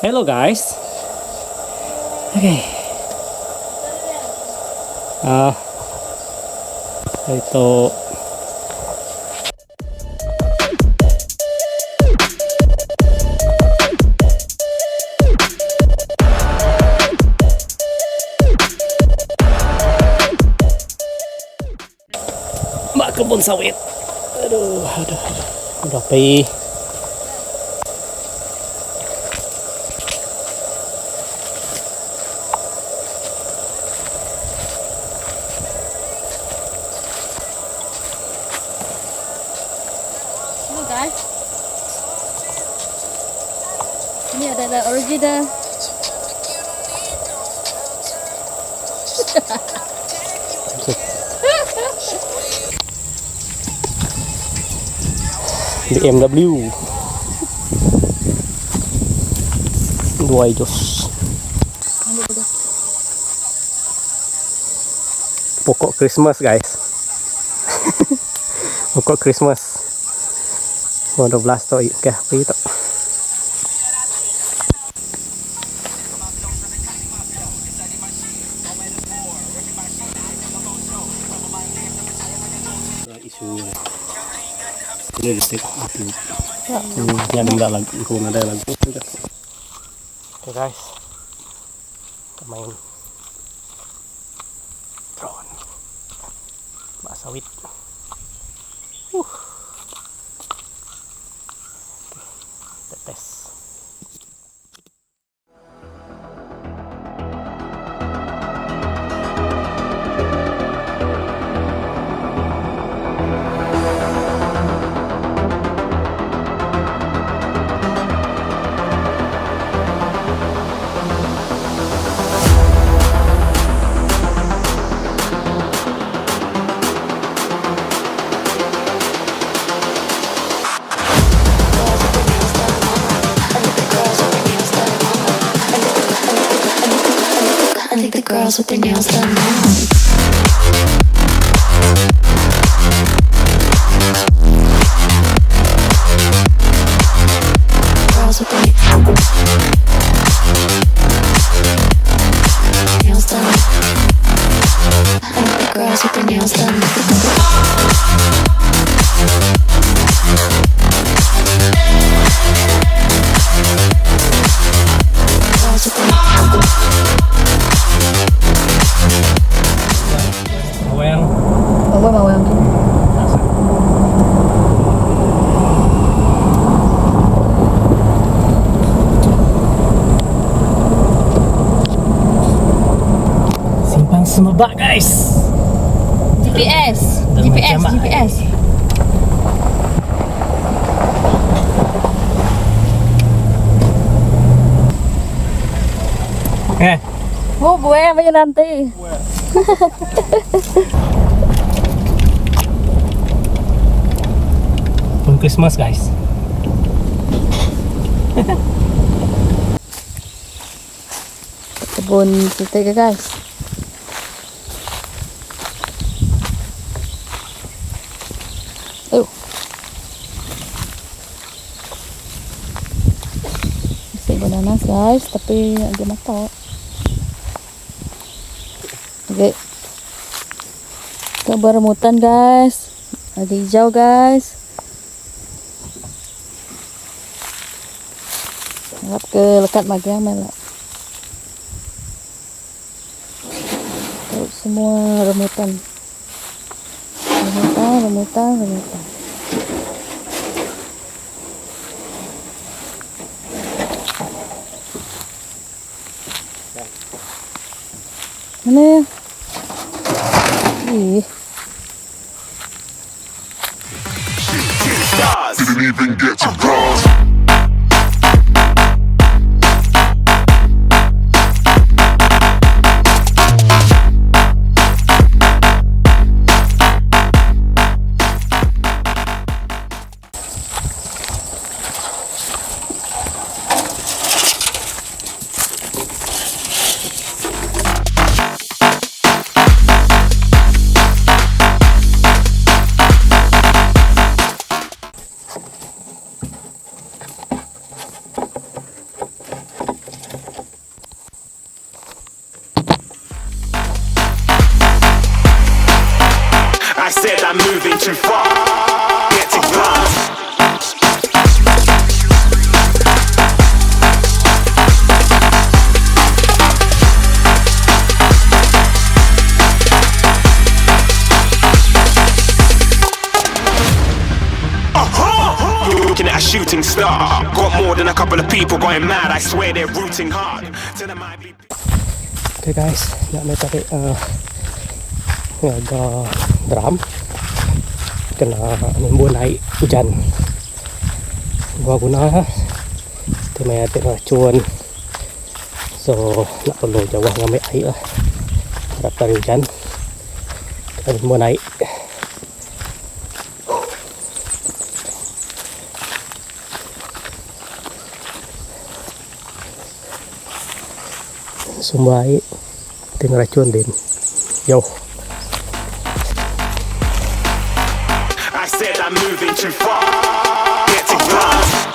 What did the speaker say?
Hello guys. Okay. Ito kebun sawit. Aduh. Udah pi. Halo guys. Ini ada original. BMW 200. Pokok Christmas guys. Pokok Christmas. 12 to ke api to. Isu ini listrik itu. Yang enggak lagi, kung ada lagi. Oke guys, kita main drone bak sawit. Kita tes. Girls with their nails done now. Girls with their nails done. I like the girls with their nails done. Girls with their mau yang Simpang semebak guys. GPS. Oh, gue yang nanti. Christmas guys. Kebun kita guys. Masih bananas guys, tapi agak matang. Oke. Kabar remutan guys. Lagi hijau guys. Harap ke lekat magi melak. Semua remutan. Mana ya? Ih. didn't even get to cross. I'm moving too far. Get to glass. Looking at a shooting star. Got more than a couple of people going mad. I swear they're rooting hard. To the mighty. Okay guys, nak main tarik ngaga drum. Kena mulai hujan. Gua guna tema racun. So nak perlu jauh ngambil air lah. Harap tarik hujan. Kita mulai. Sumber air dengan racun din jauh. I said I'm moving too far. Get to glass.